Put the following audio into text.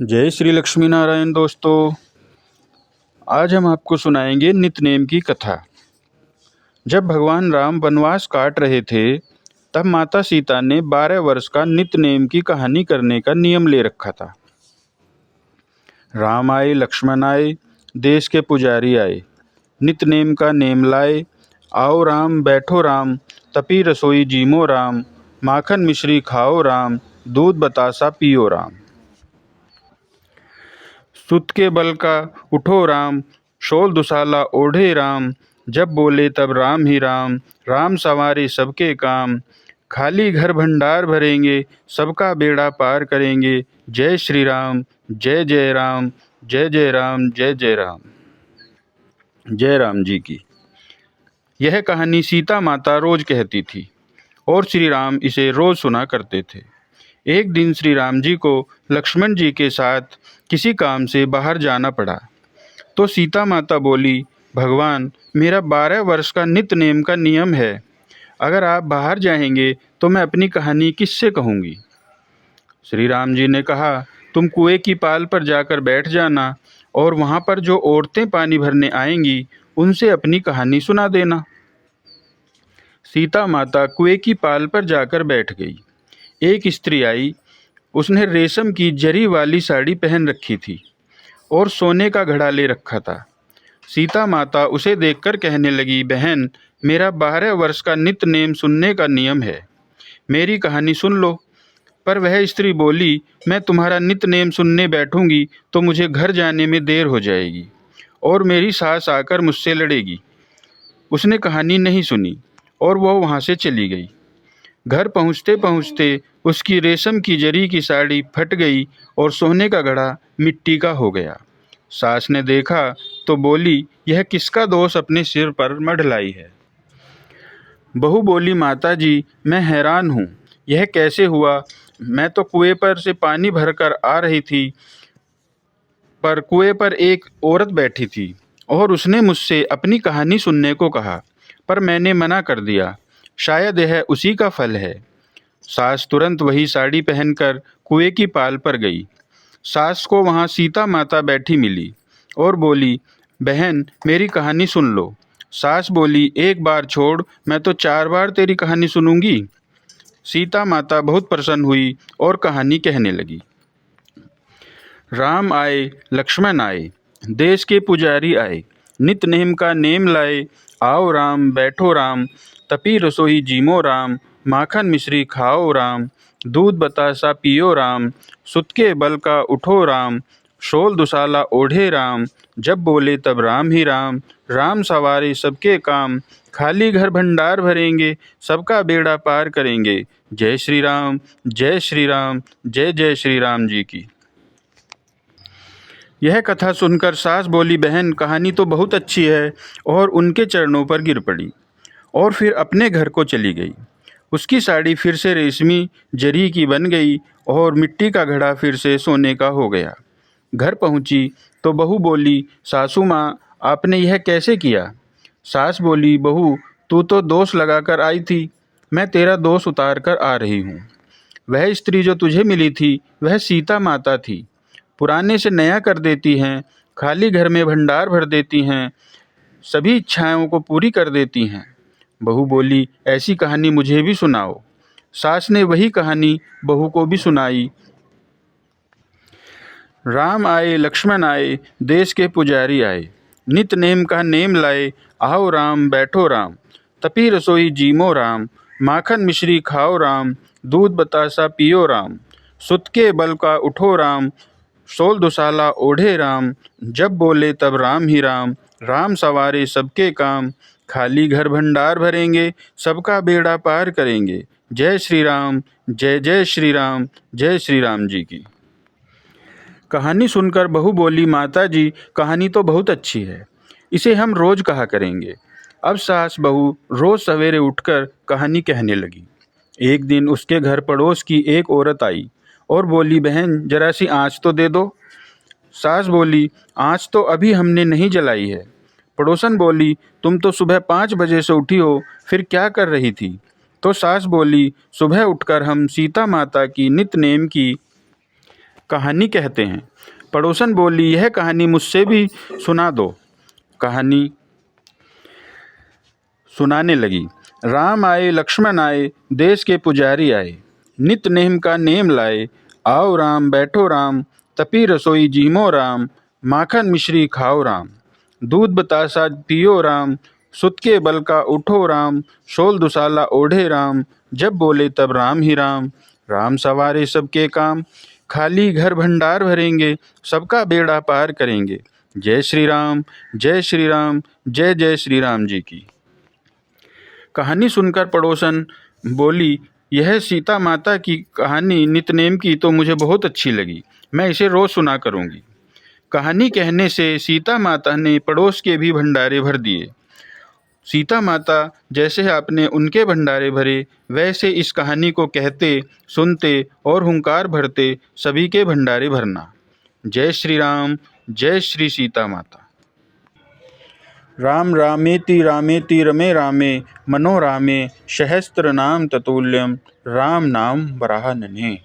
जय श्री लक्ष्मी नारायण दोस्तों। आज हम आपको सुनाएंगे नित्य की कथा। जब भगवान राम वनवास काट रहे थे तब माता सीता ने 12 वर्ष का नित्य की कहानी करने का नियम ले रखा था। राम आए, लक्ष्मण आए, देश के पुजारी आए, नित्य का नेम लाए। आओ राम, बैठो राम, तपी रसोई जीमो राम, माखन मिश्री खाओ राम, दूध बतासा पियो राम। सुत के बल का उठो राम, शोल दुसाला ओढ़े राम, जब बोले तब राम ही राम, राम सवारे सबके काम। खाली घर भंडार भरेंगे, सबका बेड़ा पार करेंगे। जय श्री राम, जय जय राम, जय जय राम, जय जय राम। जय राम जी की। यह कहानी सीता माता रोज कहती थी और श्री राम इसे रोज सुना करते थे। एक दिन श्री राम जी को लक्ष्मण जी के साथ किसी काम से बाहर जाना पड़ा तो सीता माता बोली, भगवान, मेरा 12 वर्ष का नित्य का नियम है। अगर आप बाहर जाएंगे तो मैं अपनी कहानी किससे कहूँगी। श्री राम जी ने कहा, तुम कुएं की पाल पर जाकर बैठ जाना और वहाँ पर जो औरतें पानी भरने आएंगी उनसे अपनी कहानी सुना देना। सीता माता कुएं की पाल पर जाकर बैठ गई। एक स्त्री आई। उसने रेशम की जरी वाली साड़ी पहन रखी थी और सोने का घड़ा ले रखा था। सीता माता उसे देखकर कहने लगी, बहन, मेरा 12 वर्ष का नित्य नेम सुनने का नियम है, मेरी कहानी सुन लो। पर वह स्त्री बोली, मैं तुम्हारा नित्य नेम सुनने बैठूंगी तो मुझे घर जाने में देर हो जाएगी और मेरी सास आकर मुझसे लड़ेगी। उसने कहानी नहीं सुनी और वह वहाँ से चली गई। घर पहुँचते पहुँचते उसकी रेशम की जरी की साड़ी फट गई और सोने का घड़ा मिट्टी का हो गया। सास ने देखा तो बोली, यह किसका दोष अपने सिर पर मढ़लाई है। बहू बोली, माता जी, मैं हैरान हूँ, यह कैसे हुआ। मैं तो कुएं पर से पानी भरकर आ रही थी पर कुएं पर एक औरत बैठी थी और उसने मुझसे अपनी कहानी सुनने को कहा, पर मैंने मना कर दिया। शायद यह उसी का फल है। सास तुरंत वही साड़ी पहनकर कुएं की पाल पर गई। सास को वहाँ सीता माता बैठी मिली और बोली, बहन, मेरी कहानी सुन लो। सास बोली, एक बार छोड़, मैं तो 4 बार तेरी कहानी सुनूंगी। सीता माता बहुत प्रसन्न हुई और कहानी कहने लगी। राम आए, लक्ष्मण आए, देश के पुजारी आए, नित्य का नेम लाए। आओ राम, बैठो राम, तपी रसोई जीमो राम, माखन मिश्री खाओ राम, दूध बतासा पियो राम। सुत के बल का उठो राम, शोल दुसाला ओढ़े राम, जब बोले तब राम ही राम, राम सवारे सबके काम। खाली घर भंडार भरेंगे, सबका बेड़ा पार करेंगे। जय श्री राम, जय श्री राम, जय जय श्री राम जी की। यह कथा सुनकर सास बोली, बहन, कहानी तो बहुत अच्छी है, और उनके चरणों पर गिर पड़ी और फिर अपने घर को चली गई। उसकी साड़ी फिर से रेशमी जरी की बन गई और मिट्टी का घड़ा फिर से सोने का हो गया। घर पहुंची तो बहू बोली, सासू माँ, आपने यह कैसे किया। सास बोली, बहू, तू तो दोष लगाकर आई थी, मैं तेरा दोष उतार कर आ रही हूँ। वह स्त्री जो तुझे मिली थी वह सीता माता थी। पुराने से नया कर देती हैं, खाली घर में भंडार भर देती हैं, सभी इच्छाओं को पूरी कर देती हैं। बहू बोली, ऐसी कहानी मुझे भी सुनाओ। सास ने वही कहानी बहू को भी सुनाई। राम आए, लक्ष्मण आए, देश के पुजारी आए, नित्य नेम का नेम लाए। आओ राम, बैठो राम, तपी रसोई जीमो राम, माखन मिश्री खाओ राम, दूध बतासा पियो राम। सुत के बल का उठो राम, शोल दुसाला ओढ़े राम, जब बोले तब राम ही राम, राम सवारे सबके काम। खाली घर भंडार भरेंगे, सबका बेड़ा पार करेंगे। जय श्री राम, जय जय श्री राम, जय श्री राम जी की। कहानी सुनकर बहू बोली, माता जी, कहानी तो बहुत अच्छी है, इसे हम रोज कहा करेंगे। अब सास बहू रोज सवेरे उठकर कहानी कहने लगी। एक दिन उसके घर पड़ोस की एक औरत आई और बोली, बहन, जरा सी आँच तो दे दो। सास बोली, आँच तो अभी हमने नहीं जलाई है। पड़ोसन बोली, तुम तो सुबह 5 बजे से उठी हो, फिर क्या कर रही थी। तो सास बोली, सुबह उठकर हम सीता माता की नित्य नेम की कहानी कहते हैं। पड़ोसन बोली, यह कहानी मुझसे भी सुना दो। कहानी सुनाने लगी। राम आए लक्ष्मण आए, देश के पुजारी आए, नित नेम का नेम लाए। आओ राम बैठो राम, तपी रसोई जीमो राम, माखन मिश्री खाओ राम, दूध बतासा पियो राम, सुत के बल का उठो राम, शोल दुसाला ओढ़े राम, जब बोले तब राम ही राम। राम सवारे सबके काम, खाली घर भंडार भरेंगे, सबका बेड़ा पार करेंगे। जय श्री राम, जय श्री राम, जय जय श्री राम जी की। कहानी सुनकर पड़ोसन बोली, यह सीता माता की कहानी नितनेम की तो मुझे बहुत अच्छी लगी, मैं इसे रोज सुना करूंगी। कहानी कहने से सीता माता ने पड़ोस के भी भंडारे भर दिए। सीता माता जैसे आपने उनके भंडारे भरे, वैसे इस कहानी को कहते, सुनते और हुंकार भरते सभी के भंडारे भरना। जय श्री राम, जय श्री सीता माता। राम रामेति रमे रामे, मनोरामे सहस्त्रनाम ततुल्यम, राम नाम वरानने।